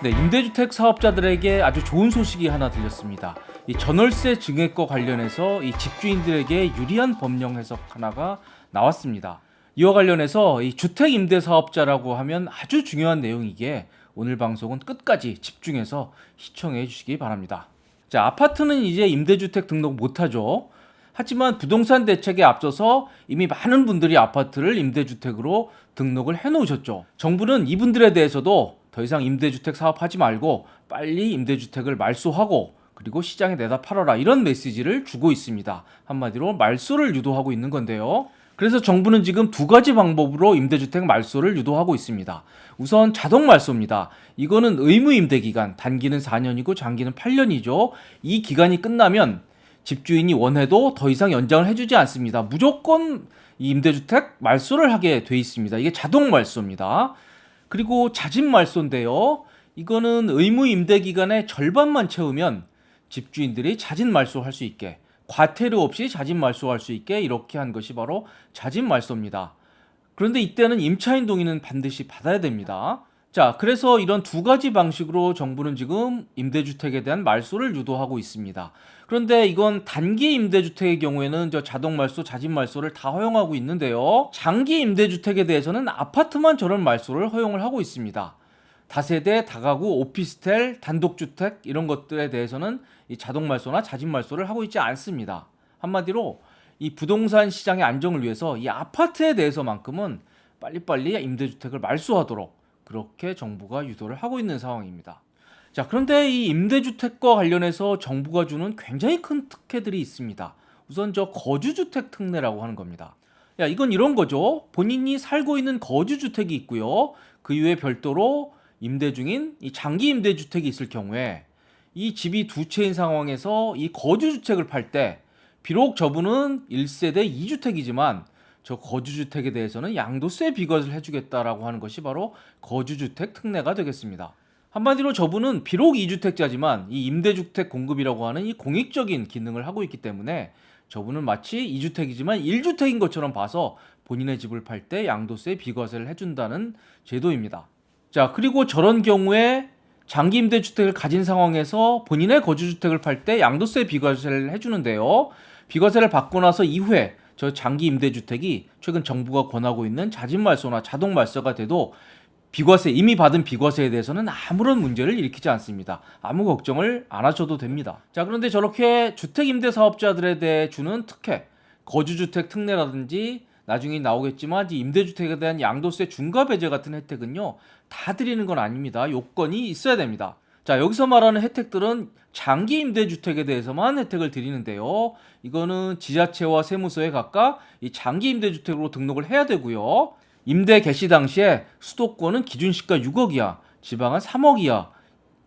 네, 임대주택 사업자들에게 아주 좋은 소식이 하나 들렸습니다. 이 전월세 증액과 관련해서 이 집주인들에게 유리한 법령 해석 하나가 나왔습니다. 이와 관련해서 이 주택 임대 사업자라고 하면 아주 중요한 내용이기에 오늘 방송은 끝까지 집중해서 시청해 주시기 바랍니다. 자, 아파트는 이제 임대주택 등록 못하죠. 하지만 부동산 대책에 앞서서 이미 많은 분들이 아파트를 임대주택으로 등록을 해놓으셨죠. 정부는 이분들에 대해서도 더 이상 임대주택 사업하지 말고 빨리 임대주택을 말소하고 그리고 시장에 내다 팔아라, 이런 메시지를 주고 있습니다. 한마디로 말소를 유도하고 있는 건데요. 그래서 정부는 지금 두 가지 방법으로 임대주택 말소를 유도하고 있습니다. 우선 자동 말소입니다. 이거는 의무 임대 기간, 단기는 4년이고 장기는 8년이죠. 이 기간이 끝나면 집주인이 원해도 더 이상 연장을 해주지 않습니다. 무조건 이 임대주택 말소를 하게 돼 있습니다. 이게 자동 말소입니다. 그리고 자진 말소인데요. 이거는 의무 임대 기간의 절반만 채우면 집주인들이 자진 말소할 수 있게, 과태료 없이 자진 말소할 수 있게 이렇게 한 것이 바로 자진 말소입니다. 그런데 이때는 임차인 동의는 반드시 받아야 됩니다. 자, 그래서 이런 두 가지 방식으로 정부는 지금 임대주택에 대한 말소를 유도하고 있습니다. 그런데 이건 단기 임대주택의 경우에는 자동 말소, 자진 말소를 다 허용하고 있는데요. 장기 임대주택에 대해서는 아파트만 저런 말소를 허용을 하고 있습니다. 다세대, 다가구, 오피스텔, 단독주택 이런 것들에 대해서는 이 자동 말소나 자진 말소를 하고 있지 않습니다. 한마디로 이 부동산 시장의 안정을 위해서 이 아파트에 대해서만큼은 빨리빨리 임대주택을 말소하도록 그렇게 정부가 유도를 하고 있는 상황입니다. 자, 그런데 이 임대주택과 관련해서 정부가 주는 굉장히 큰 특혜들이 있습니다. 우선 거주주택 특례라고 하는 겁니다. 이건 이런 거죠. 본인이 살고 있는 거주주택이 있고요. 그 이외에 별도로 임대 중인 이 장기 임대주택이 있을 경우에 이 집이 두 채인 상황에서 이 거주주택을 팔 때 비록 저분은 1세대 2주택이지만 저 거주주택에 대해서는 양도세 비과세를 해주겠다라고 하는 것이 바로 거주주택 특례가 되겠습니다. 한마디로 저분은 비록 2주택자지만 이 임대주택 공급이라고 하는 이 공익적인 기능을 하고 있기 때문에 저분은 마치 2주택이지만 1주택인 것처럼 봐서 본인의 집을 팔 때 양도세 비과세를 해준다는 제도입니다. 자, 그리고 저런 경우에 장기 임대주택을 가진 상황에서 본인의 거주주택을 팔 때 양도세 비과세를 해주는데요. 비과세를 받고 나서 이후에 저 장기 임대주택이 최근 정부가 권하고 있는 자진 말소나 자동 말소가 돼도 비과세, 이미 받은 비과세에 대해서는 아무런 문제를 일으키지 않습니다. 아무 걱정을 안 하셔도 됩니다. 자, 그런데 저렇게 주택임대사업자들에 대해 주는 특혜, 거주주택 특례라든지 나중에 나오겠지만 임대주택에 대한 양도세 중과배제 같은 혜택은요, 다 드리는 건 아닙니다. 요건이 있어야 됩니다. 자, 여기서 말하는 혜택들은 장기 임대주택에 대해서만 혜택을 드리는데요. 이거는 지자체와 세무서에 각각 이 장기 임대주택으로 등록을 해야 되고요. 임대 개시 당시에 수도권은 기준시가 6억 이하, 지방은 3억 이하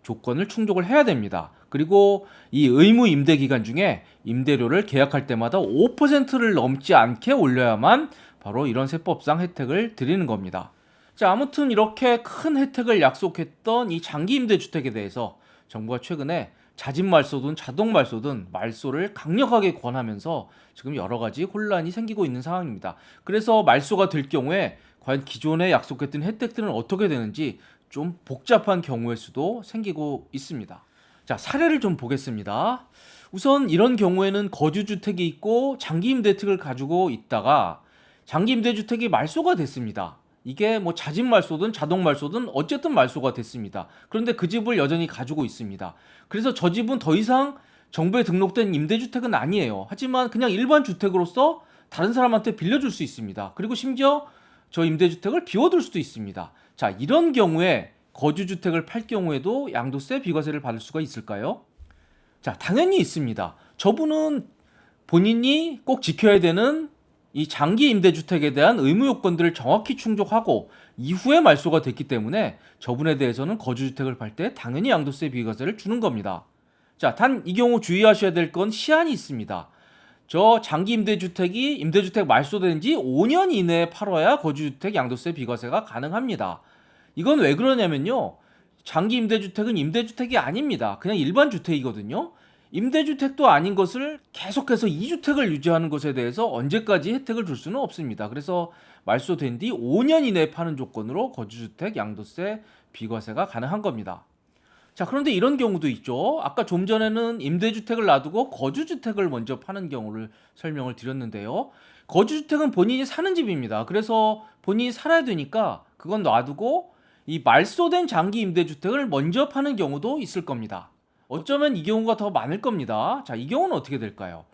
조건을 충족을 해야 됩니다. 그리고 이 의무 임대 기간 중에 임대료를 계약할 때마다 5%를 넘지 않게 올려야만 바로 이런 세법상 혜택을 드리는 겁니다. 자, 아무튼 이렇게 큰 혜택을 약속했던 이 장기 임대주택에 대해서 정부가 최근에 자진 말소든 자동 말소든 말소를 강력하게 권하면서 지금 여러 가지 혼란이 생기고 있는 상황입니다. 그래서 말소가 될 경우에 과연 기존에 약속했던 혜택들은 어떻게 되는지 좀 복잡한 경우의 수도 생기고 있습니다. 자, 사례를 좀 보겠습니다. 우선 이런 경우에는 거주주택이 있고 장기 임대주택을 가지고 있다가 장기 임대주택이 말소가 됐습니다. 이게 자진 말소든 자동 말소든 어쨌든 말소가 됐습니다. 그런데 그 집을 여전히 가지고 있습니다. 그래서 저 집은 더 이상 정부에 등록된 임대주택은 아니에요. 하지만 그냥 일반 주택으로서 다른 사람한테 빌려줄 수 있습니다. 그리고 심지어 저 임대주택을 비워둘 수도 있습니다. 자, 이런 경우에 거주주택을 팔 경우에도 양도세 비과세를 받을 수가 있을까요? 자, 당연히 있습니다. 저분은 본인이 꼭 지켜야 되는 이 장기 임대주택에 대한 의무 요건들을 정확히 충족하고 이후에 말소가 됐기 때문에 저분에 대해서는 거주주택을 팔 때 당연히 양도세 비과세를 주는 겁니다. 자, 단 이 경우 주의하셔야 될 건 시한이 있습니다. 저 장기 임대주택이 임대주택 말소된 지 5년 이내에 팔아야 거주주택 양도세 비과세가 가능합니다. 이건 왜 그러냐면요, 장기 임대주택은 임대주택이 아닙니다. 그냥 일반 주택이거든요. 임대주택도 아닌 것을 계속해서 2주택을 유지하는 것에 대해서 언제까지 혜택을 줄 수는 없습니다. 그래서 말소된 뒤 5년 이내에 파는 조건으로 거주주택 양도세 비과세가 가능한 겁니다. 자, 그런데 이런 경우도 있죠. 아까 좀 전에는 임대주택을 놔두고 거주주택을 먼저 파는 경우를 설명을 드렸는데요. 거주주택은 본인이 사는 집입니다. 그래서 본인이 살아야 되니까 그건 놔두고 이 말소된 장기 임대주택을 먼저 파는 경우도 있을 겁니다. 어쩌면 이 경우가 더 많을 겁니다. 자, 이 경우는 어떻게 될까요?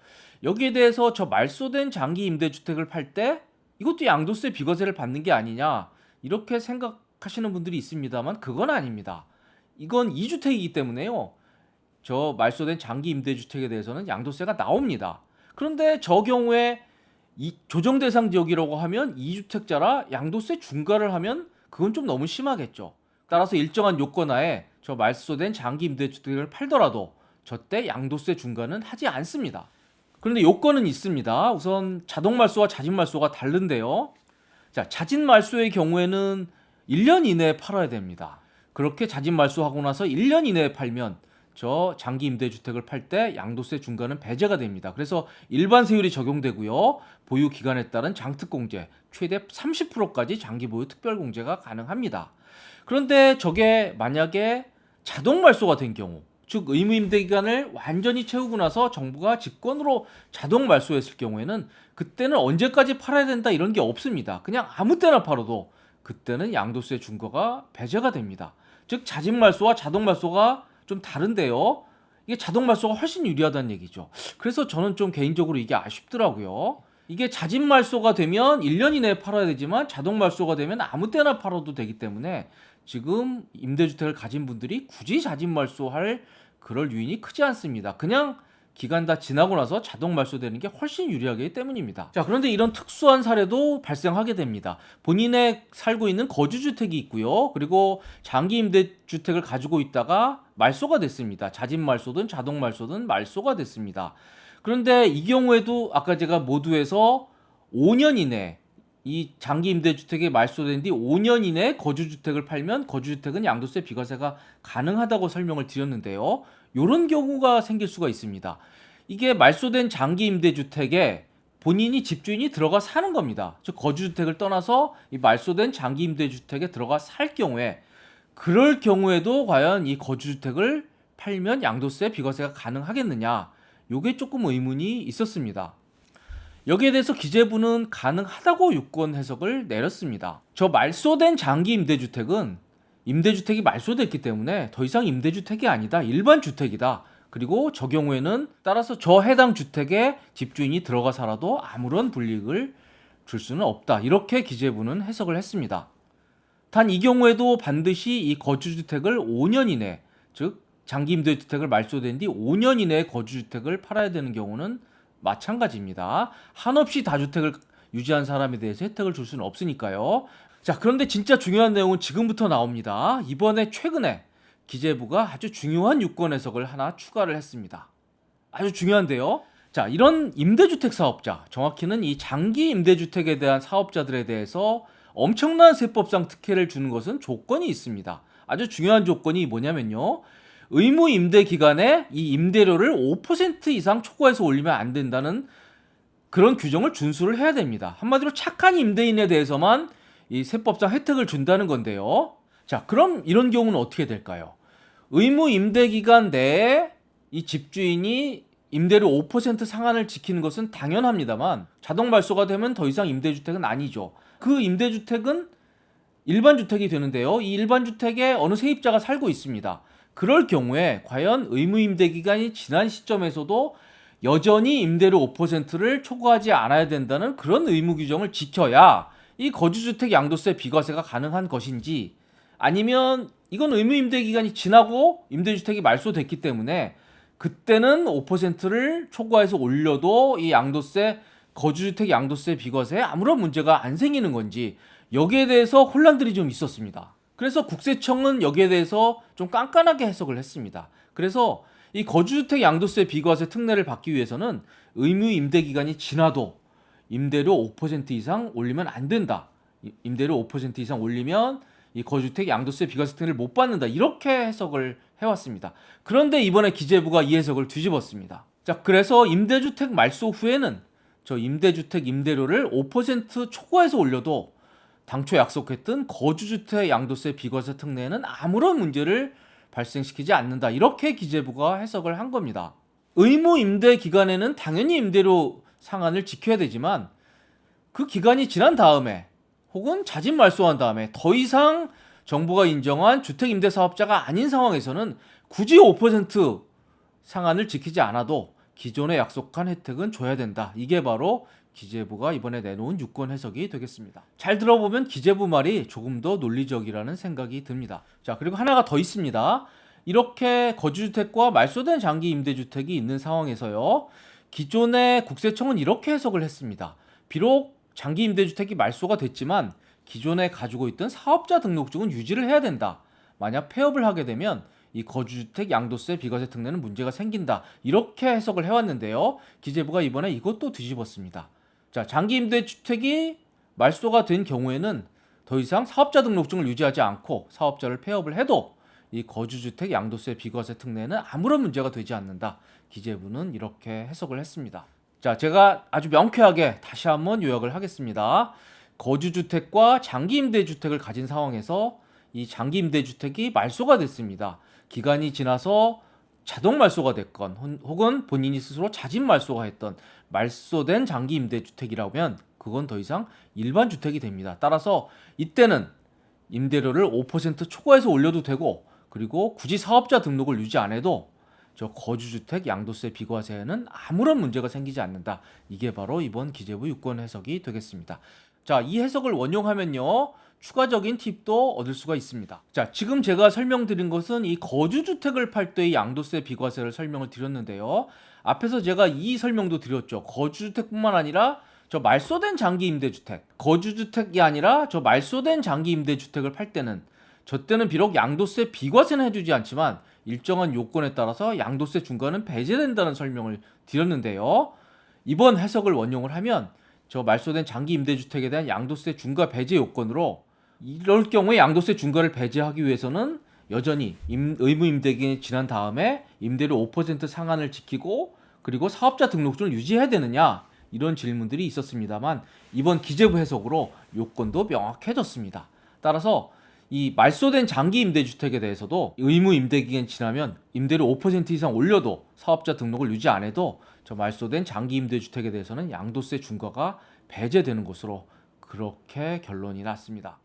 여기에 대해서 저 말소된 장기 임대주택을 팔 때 이것도 양도세 비과세를 받는 게 아니냐 이렇게 생각하시는 분들이 있습니다만 그건 아닙니다. 이건 2주택이기 때문에요. 저 말소된 장기 임대주택에 대해서는 양도세가 나옵니다. 그런데 저 경우에 이 조정 대상 지역이라고 하면 2주택자라 양도세 중과를 하면 그건 좀 너무 심하겠죠. 따라서 일정한 요건 하에 저 말소된 장기 임대주택을 팔더라도 저때 양도세 중과는 하지 않습니다. 그런데 요건은 있습니다. 우선 자동 말소와 자진 말소가 다른데요. 자, 자진 말소의 경우에는 1년 이내에 팔아야 됩니다. 그렇게 자진 말소하고 나서 1년 이내에 팔면 저 장기 임대주택을 팔 때 양도세 중과는 배제가 됩니다. 그래서 일반 세율이 적용되고요. 보유 기간에 따른 장특공제 최대 30%까지 장기 보유 특별공제가 가능합니다. 그런데 저게 만약에 자동 말소가 된 경우, 즉 의무 임대 기간을 완전히 채우고 나서 정부가 직권으로 자동 말소했을 경우에는 그때는 언제까지 팔아야 된다 이런 게 없습니다. 그냥 아무 때나 팔아도 그때는 양도세 중과가 배제가 됩니다. 즉 자진 말소와 자동 말소가 좀 다른데요. 이게 자동 말소가 훨씬 유리하다는 얘기죠. 그래서 저는 좀 개인적으로 이게 아쉽더라고요. 이게 자진 말소가 되면 1년 이내에 팔아야 되지만 자동 말소가 되면 아무 때나 팔아도 되기 때문에 지금 임대주택을 가진 분들이 굳이 자진 말소할 그럴 요인이 크지 않습니다. 그냥 기간 다 지나고 나서 자동 말소되는 게 훨씬 유리하기 때문입니다. 자, 그런데 이런 특수한 사례도 발생하게 됩니다. 본인의 살고 있는 거주주택이 있고요. 그리고 장기 임대주택을 가지고 있다가 말소가 됐습니다. 자진 말소든 자동 말소든 말소가 됐습니다. 그런데 이 경우에도 아까 제가 모두에서 5년 이내 이 장기 임대주택이 말소된 뒤 5년 이내에 거주주택을 팔면 거주주택은 양도세 비과세가 가능하다고 설명을 드렸는데요. 이런 경우가 생길 수가 있습니다. 이게 말소된 장기 임대주택에 본인이 집주인이 들어가 사는 겁니다. 즉 거주주택을 떠나서 이 말소된 장기 임대주택에 들어가 살 경우에 그럴 경우에도 과연 이 거주주택을 팔면 양도세 비과세가 가능하겠느냐? 요게 조금 의문이 있었습니다. 여기에 대해서 기재부는 가능하다고 유권 해석을 내렸습니다. 저 말소된 장기 임대주택은 임대주택이 말소됐기 때문에 더 이상 임대주택이 아니다. 일반 주택이다. 그리고 저 경우에는 따라서 저 해당 주택에 집주인이 들어가 살아도 아무런 불이익을 줄 수는 없다. 이렇게 기재부는 해석을 했습니다. 단 이 경우에도 반드시 이 거주주택을 5년 이내, 즉 장기 임대주택을 말소된 뒤 5년 이내에 거주주택을 팔아야 되는 경우는 마찬가지입니다. 한없이 다주택을 유지한 사람에 대해서 혜택을 줄 수는 없으니까요. 자, 그런데 진짜 중요한 내용은 지금부터 나옵니다. 이번에 최근에 기재부가 아주 중요한 유권 해석을 하나 추가를 했습니다. 아주 중요한데요. 자, 이런 임대주택 사업자, 정확히는 이 장기 임대주택에 대한 사업자들에 대해서 엄청난 세법상 특혜를 주는 것은 조건이 있습니다. 아주 중요한 조건이 뭐냐면요. 의무 임대 기간에 이 임대료를 5% 이상 초과해서 올리면 안 된다는 그런 규정을 준수를 해야 됩니다. 한마디로 착한 임대인에 대해서만 이 세법상 혜택을 준다는 건데요. 자, 그럼 이런 경우는 어떻게 될까요? 의무 임대 기간 내에 이 집주인이 임대료 5% 상한을 지키는 것은 당연합니다만 자동 말소가 되면 더 이상 임대주택은 아니죠. 그 임대주택은 일반 주택이 되는데요. 이 일반 주택에 어느 세입자가 살고 있습니다. 그럴 경우에 과연 의무 임대 기간이 지난 시점에서도 여전히 임대료 5%를 초과하지 않아야 된다는 그런 의무 규정을 지켜야 이 거주주택 양도세 비과세가 가능한 것인지, 아니면 이건 의무 임대 기간이 지나고 임대주택이 말소됐기 때문에 그때는 5%를 초과해서 올려도 이 양도세, 거주주택 양도세 비과세에 아무런 문제가 안 생기는 건지, 여기에 대해서 혼란들이 좀 있었습니다. 그래서 국세청은 여기에 대해서 좀 깐깐하게 해석을 했습니다. 그래서 이 거주주택 양도세 비과세 특례를 받기 위해서는 의무 임대 기간이 지나도 임대료 5% 이상 올리면 안 된다. 임대료 5% 이상 올리면 이 거주주택 양도세 비과세 특례를 못 받는다. 이렇게 해석을 해왔습니다. 그런데 이번에 기재부가 이 해석을 뒤집었습니다. 자, 그래서 임대주택 말소 후에는 저 임대주택 임대료를 5% 초과해서 올려도 당초 약속했던 거주주택 양도세 비과세 특례에는 아무런 문제를 발생시키지 않는다. 이렇게 기재부가 해석을 한 겁니다. 의무 임대 기간에는 당연히 임대료 상한을 지켜야 되지만 그 기간이 지난 다음에 혹은 자진 말소한 다음에 더 이상 정부가 인정한 주택임대사업자가 아닌 상황에서는 굳이 5% 상한을 지키지 않아도 기존에 약속한 혜택은 줘야 된다. 이게 바로 기재부가 이번에 내놓은 유권 해석이 되겠습니다. 잘 들어보면 기재부 말이 조금 더 논리적이라는 생각이 듭니다. 자, 그리고 하나가 더 있습니다. 이렇게 거주주택과 말소된 장기 임대주택이 있는 상황에서요, 기존의 국세청은 이렇게 해석을 했습니다. 비록 장기 임대주택이 말소가 됐지만 기존에 가지고 있던 사업자 등록증은 유지를 해야 된다. 만약 폐업을 하게 되면 이 거주주택 양도세 비과세 특례는 문제가 생긴다. 이렇게 해석을 해왔는데요. 기재부가 이번에 이것도 뒤집었습니다. 자, 장기 임대주택이 말소가 된 경우에는 더 이상 사업자 등록증을 유지하지 않고 사업자를 폐업을 해도 이 거주주택 양도세 비과세 특례는 아무런 문제가 되지 않는다. 기재부는 이렇게 해석을 했습니다. 자, 제가 아주 명쾌하게 다시 한번 요약을 하겠습니다. 거주주택과 장기임대주택을 가진 상황에서 이 장기임대주택이 말소가 됐습니다. 기간이 지나서 자동 말소가 됐건 혹은 본인이 스스로 자진 말소가 했던 말소된 장기임대주택이라면 그건 더 이상 일반 주택이 됩니다. 따라서 이때는 임대료를 5% 초과해서 올려도 되고, 그리고 굳이 사업자 등록을 유지 안 해도 저 거주주택 양도세 비과세에는 아무런 문제가 생기지 않는다. 이게 바로 이번 기재부 유권 해석이 되겠습니다. 자, 이 해석을 원용하면요, 추가적인 팁도 얻을 수가 있습니다. 자, 지금 제가 설명드린 것은 이 거주주택을 팔 때의 양도세 비과세를 설명을 드렸는데요. 앞에서 제가 이 설명도 드렸죠. 거주주택뿐만 아니라 저 말소된 장기임대주택, 거주주택이 아니라 저 말소된 장기임대주택을 팔 때는 저 때는 비록 양도세 비과세는 해주지 않지만 일정한 요건에 따라서 양도세 중과는 배제된다는 설명을 드렸는데요. 이번 해석을 원용을 하면 저 말소된 장기임대주택에 대한 양도세 중과 배제 요건으로 이럴 경우에 양도세 중과를 배제하기 위해서는 여전히 의무임대기간이 지난 다음에 임대료 5% 상한을 지키고 그리고 사업자 등록증을 유지해야 되느냐, 이런 질문들이 있었습니다만 이번 기재부 해석으로 요건도 명확해졌습니다. 따라서 이 말소된 장기 임대주택에 대해서도 의무 임대기간이 지나면 임대료 5% 이상 올려도 사업자 등록을 유지 안 해도 저 말소된 장기 임대주택에 대해서는 양도세 중과가 배제되는 것으로 그렇게 결론이 났습니다.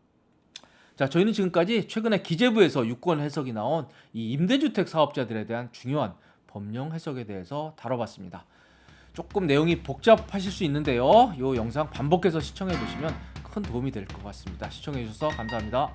자, 저희는 지금까지 최근에 기재부에서 유권 해석이 나온 이 임대주택 사업자들에 대한 중요한 법령 해석에 대해서 다뤄봤습니다. 조금 내용이 복잡하실 수 있는데요. 이 영상 반복해서 시청해 보시면 큰 도움이 될 것 같습니다. 시청해 주셔서 감사합니다.